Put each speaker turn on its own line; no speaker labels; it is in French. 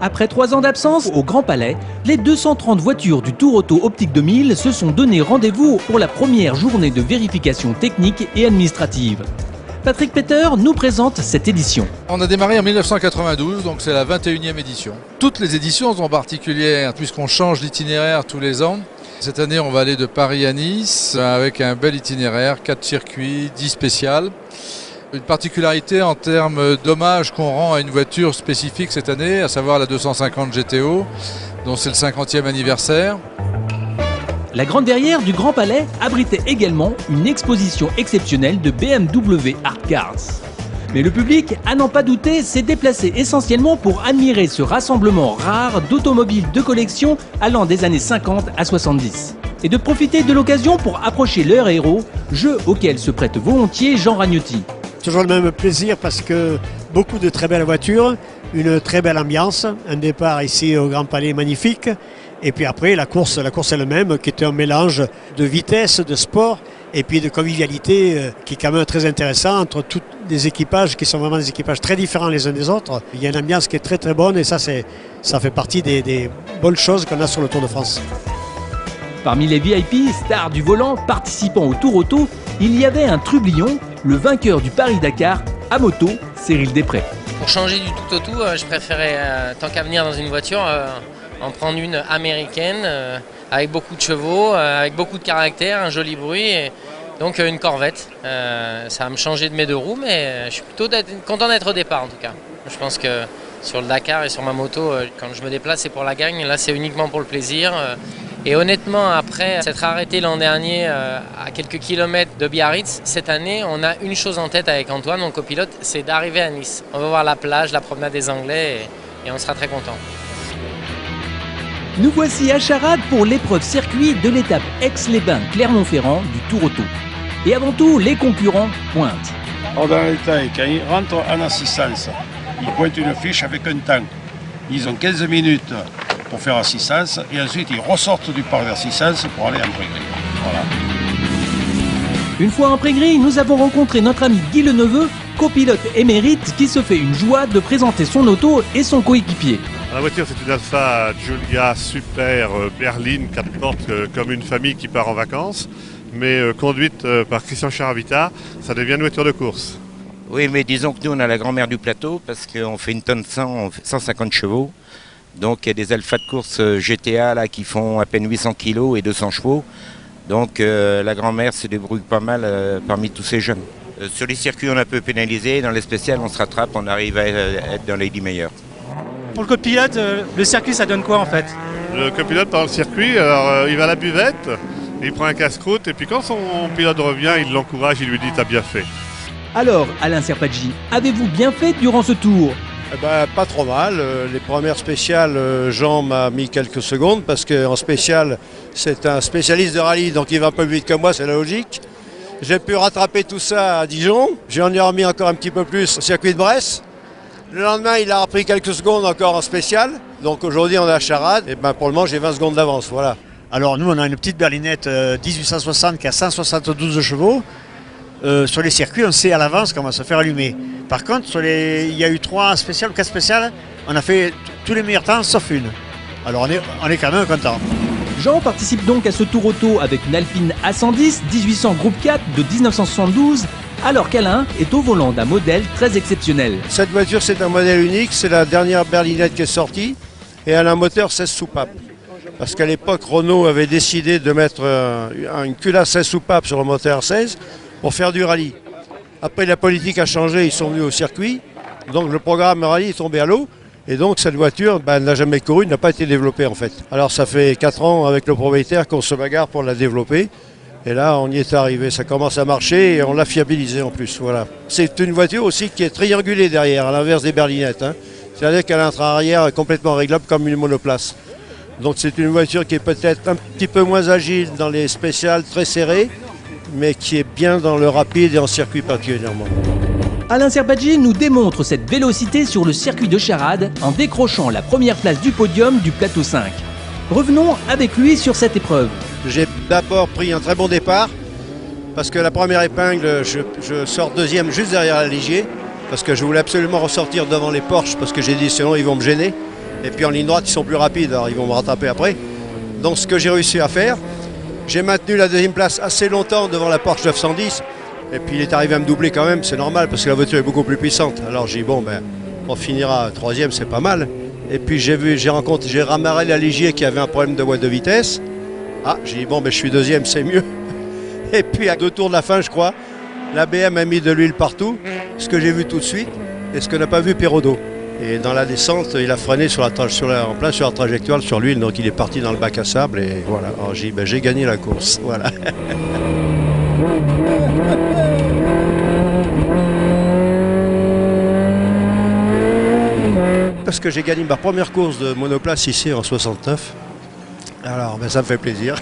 Après 3 ans d'absence au Grand Palais, les 230 voitures du Tour Auto Optique 2000 se sont donné rendez-vous pour la première journée de vérification technique et administrative. Patrick Peter nous présente cette édition.
On a démarré en 1992, donc c'est la 21e édition. Toutes les éditions sont particulières puisqu'on change d'itinéraire tous les ans. Cette année, on va aller de Paris à Nice avec un bel itinéraire, 4 circuits, 10 spéciales. Une particularité en termes d'hommage qu'on rend à une voiture spécifique cette année, à savoir la 250 GTO, dont c'est le 50e anniversaire.
La grande verrière du Grand Palais abritait également une exposition exceptionnelle de BMW Art Cars. Mais le public, à n'en pas douter, s'est déplacé essentiellement pour admirer ce rassemblement rare d'automobiles de collection allant des années 50 à 70. Et de profiter de l'occasion pour approcher leur héros, jeu auquel se prête volontiers Jean Ragnotti.
Toujours le même plaisir parce que beaucoup de très belles voitures, une très belle ambiance, un départ ici au Grand Palais magnifique, et puis après la course elle-même qui était un mélange de vitesse, de sport et puis de convivialité qui est quand même très intéressant entre tous des équipages qui sont vraiment des équipages très différents les uns des autres. Il y a une ambiance qui est très très bonne et ça fait partie des bonnes choses qu'on a sur le Tour de France.
Parmi les VIP, stars du volant, participant au Tour Auto, il y avait un trublion, le vainqueur du Paris-Dakar, à moto, Cyril Després.
Pour changer du tout au tout, je préférais, tant qu'à venir dans une voiture, en prendre une américaine, avec beaucoup de chevaux, avec beaucoup de caractère, un joli bruit, et donc une Corvette. Ça va me changer de mes deux roues, mais je suis plutôt content d'être au départ en tout cas. Je pense que sur le Dakar et sur ma moto, quand je me déplace, c'est pour la gagne, là c'est uniquement pour le plaisir. Et honnêtement, après s'être arrêté l'an dernier à quelques kilomètres de Biarritz, cette année, on a une chose en tête avec Antoine, mon copilote, c'est d'arriver à Nice. On va voir la plage, la promenade des Anglais et on sera très content.
Nous voici à Charade pour l'épreuve circuit de l'étape Aix-les-Bains-Clermont-Ferrand du Tour Auto. Et avant tout, les concurrents pointent.
Dans les temps, quand ils rentrent en assistance, ils pointent une fiche avec un temps. Ils ont 15 minutes pour faire assistance et ensuite ils ressortent du parc d'assistance pour aller en pré-gris. Voilà.
Une fois en pré-gris, nous avons rencontré notre ami Guy Leneveu, copilote émérite qui se fait une joie de présenter son auto et son coéquipier.
La voiture, c'est une Alfa Giulia Super berline 4 portes comme une famille qui part en vacances, mais conduite par Christian Charavita, ça devient une voiture de course.
Oui, mais disons que nous, on a la grand-mère du plateau parce qu'on fait une tonne 100, on fait 150 chevaux. Donc il y a des Alpha de course GTA là, qui font à peine 800 kg et 200 chevaux. Donc la grand-mère se débrouille pas mal parmi tous ces jeunes. Sur les circuits, on est un peu pénalisé. Dans les spéciales, on se rattrape, on arrive à être dans les 10 meilleurs.
Pour le copilote, le circuit, ça donne quoi en fait?
Le copilote dans le circuit, alors, il va à la buvette, il prend un casse-croûte et puis quand son pilote revient, il l'encourage, il lui dit « t'as bien fait ».
Alors, Alain Serpaggi, avez-vous bien fait durant ce tour?
Pas trop mal. Les premières spéciales, Jean m'a mis quelques secondes parce qu'en spécial, c'est un spécialiste de rallye, donc il va un peu plus vite que moi, c'est la logique. J'ai pu rattraper tout ça à Dijon. J'en ai remis encore un petit peu plus au circuit de Brest. Le lendemain, il a repris quelques secondes encore en spécial. Donc aujourd'hui, on est à Charade. Et pour le moment, j'ai 20 secondes d'avance. Voilà.
Alors nous, on a une petite berlinette 1860 qui a 172 chevaux. Sur les circuits, on sait à l'avance qu'on va se faire allumer. Par contre, il y a eu 3 spéciales, 4 spéciales, on a fait tous les meilleurs temps sauf une. Alors on est quand même content.
Jean participe donc à ce Tour Auto avec une Alpine A110 1800 Groupe 4 de 1972, alors qu'Alain est au volant d'un modèle très exceptionnel.
Cette voiture, c'est un modèle unique, c'est la dernière berlinette qui est sortie et elle a un moteur 16 soupapes. Parce qu'à l'époque, Renault avait décidé de mettre une culasse 16 soupapes sur le moteur 16 pour faire du rallye. Après, la politique a changé, ils sont venus au circuit, donc le programme rallye est tombé à l'eau, et donc cette voiture n'a jamais couru, n'a pas été développée en fait. Alors ça fait 4 ans avec le propriétaire qu'on se bagarre pour la développer, et là on y est arrivé, ça commence à marcher et on l'a fiabilisé en plus. Voilà. C'est une voiture aussi qui est triangulée derrière, à l'inverse des berlinettes. C'est-à-dire qu'elle a un train arrière complètement réglable comme une monoplace. Donc c'est une voiture qui est peut-être un petit peu moins agile dans les spéciales très serrées, mais qui est bien dans le rapide et en circuit particulièrement.
Alain Serpaggi nous démontre cette vélocité sur le circuit de Charade en décrochant la première place du podium du plateau 5. Revenons avec lui sur cette épreuve.
J'ai d'abord pris un très bon départ, parce que la première épingle, je sors deuxième juste derrière la Ligier, parce que je voulais absolument ressortir devant les Porsche, parce que j'ai dit sinon ils vont me gêner. Et puis en ligne droite, ils sont plus rapides, alors ils vont me rattraper après. Donc ce que j'ai réussi à faire, j'ai maintenu la deuxième place assez longtemps devant la Porsche 910. Et puis il est arrivé à me doubler quand même, c'est normal parce que la voiture est beaucoup plus puissante. Alors j'ai dit bon ben on finira troisième, c'est pas mal. Et puis j'ai ramarré la Ligier qui avait un problème de boîte de vitesse. Ah, j'ai dit bon ben je suis deuxième, c'est mieux. Et puis à 2 tours de la fin je crois, la BM a mis de l'huile partout, ce que j'ai vu tout de suite et ce que n'a pas vu Perrodo. Et dans la descente, il a freiné en plein sur la trajectoire sur l'huile, donc il est parti dans le bac à sable et voilà. Alors j'ai dit ben, j'ai gagné la course, voilà. Parce que j'ai gagné ma première course de monoplace ici en 69. Alors ben, ça me fait plaisir.